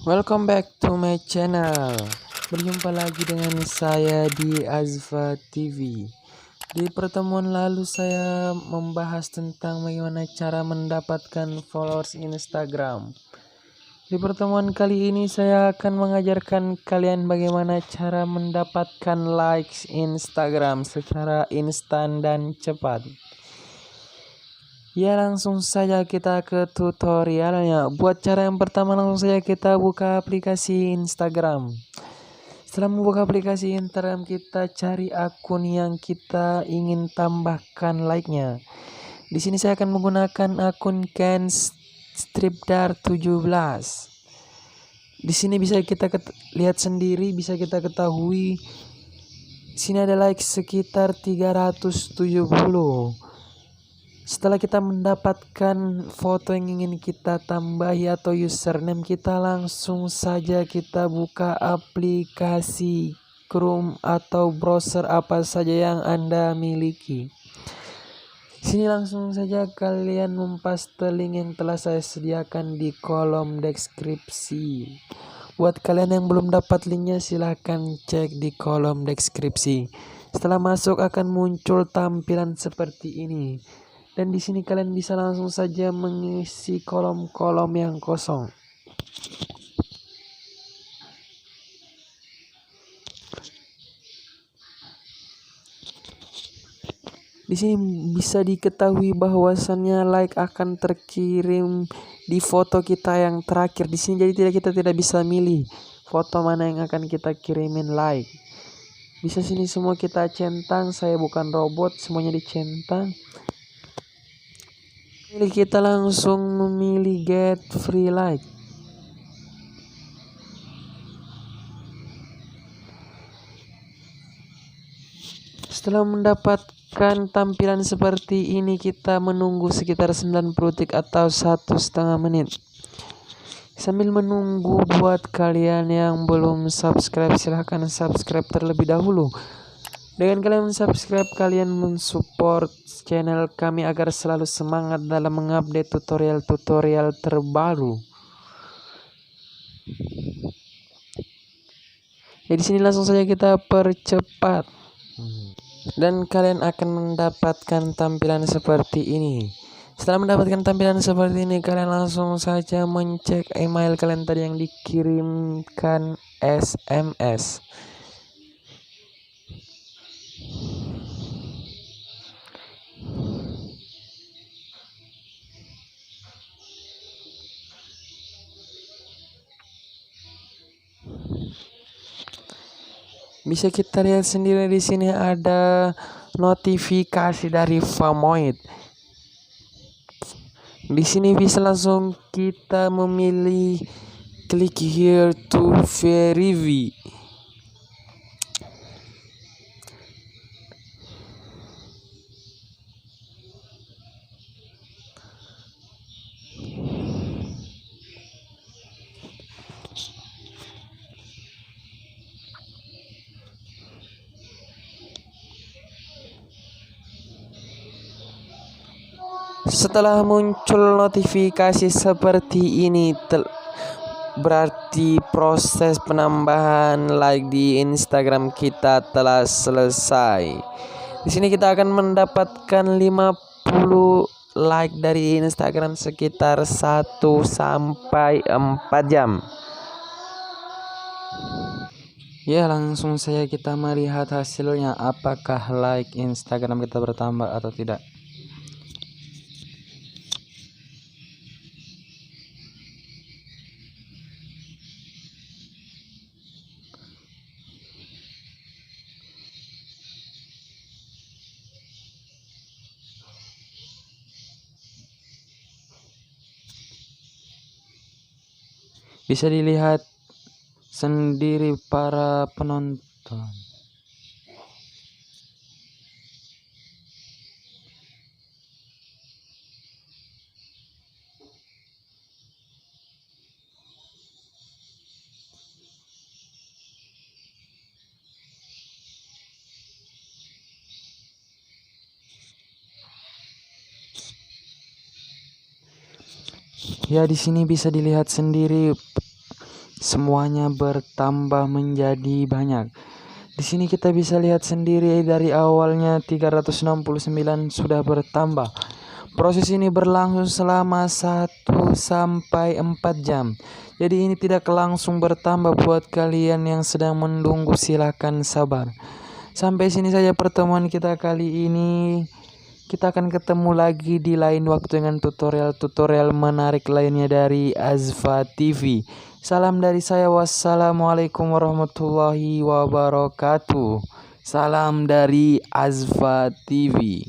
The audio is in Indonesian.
Welcome back to my channel. Berjumpa lagi dengan saya di Azfa TV. Di pertemuan lalu saya membahas tentang bagaimana cara mendapatkan followers Instagram. Di pertemuan kali ini saya akan mengajarkan kalian bagaimana cara mendapatkan likes Instagram secara instan dan cepat. Ya, langsung saja kita ke tutorialnya. Buat cara yang pertama, langsung saja kita buka aplikasi Instagram. Setelah membuka aplikasi Instagram, kita cari akun yang kita ingin tambahkan like-nya. Di sini saya akan menggunakan akun Ken Stripdar 17. Di sini bisa kita lihat sendiri, bisa kita ketahui. Di sini ada like sekitar 370. Setelah kita mendapatkan foto yang ingin kita tambahi atau username, kita langsung saja kita buka aplikasi Chrome atau browser apa saja yang Anda miliki. Sini langsung saja kalian mempaste link yang telah saya sediakan di kolom deskripsi. Buat kalian yang belum dapat linknya, silahkan cek di kolom deskripsi. Setelah masuk akan muncul tampilan seperti ini. Dan di sini kalian bisa langsung saja mengisi kolom-kolom yang kosong. Di sini bisa diketahui bahwasannya like akan terkirim di foto kita yang terakhir. Di sini jadi kita tidak bisa milih foto mana yang akan kita kirimin like. Bisa sini semua kita centang. Saya bukan robot, semuanya dicentang. Kita langsung memilih get free like. Setelah mendapatkan tampilan seperti ini, kita menunggu sekitar 90 detik atau 1,5 menit. Sambil menunggu, buat kalian yang belum subscribe, silahkan subscribe terlebih dahulu. Dengan kalian subscribe, kalian mensupport channel kami agar selalu semangat dalam mengupdate tutorial-tutorial terbaru. Jadi sini langsung saja kita percepat. Dan kalian akan mendapatkan tampilan seperti ini. Setelah mendapatkan tampilan seperti ini, kalian langsung saja mencek email kalian tadi yang dikirimkan SMS. Bisa kita lihat sendiri di sini ada notifikasi dari Famoid. Di sini bisa langsung kita memilih click here to verify. Setelah muncul notifikasi seperti ini, berarti proses penambahan like di Instagram kita telah selesai. Di sini kita akan mendapatkan 50 like dari Instagram sekitar 1 sampai 4 jam. Ya, langsung saja kita melihat hasilnya, apakah like Instagram kita bertambah atau tidak. Bisa dilihat sendiri para penonton. Ya, di sini bisa dilihat sendiri semuanya bertambah menjadi banyak. Di sini kita bisa lihat sendiri dari awalnya 369 sudah bertambah. Proses ini berlangsung selama 1 sampai 4 jam. Jadi ini tidak langsung bertambah. Buat kalian yang sedang menunggu silakan sabar. Sampai sini saja pertemuan kita kali ini. Kita akan ketemu lagi di lain waktu dengan tutorial-tutorial menarik lainnya dari Azfa TV. Salam dari saya, wassalamualaikum warahmatullahi wabarakatuh. Salam dari Azfa TV.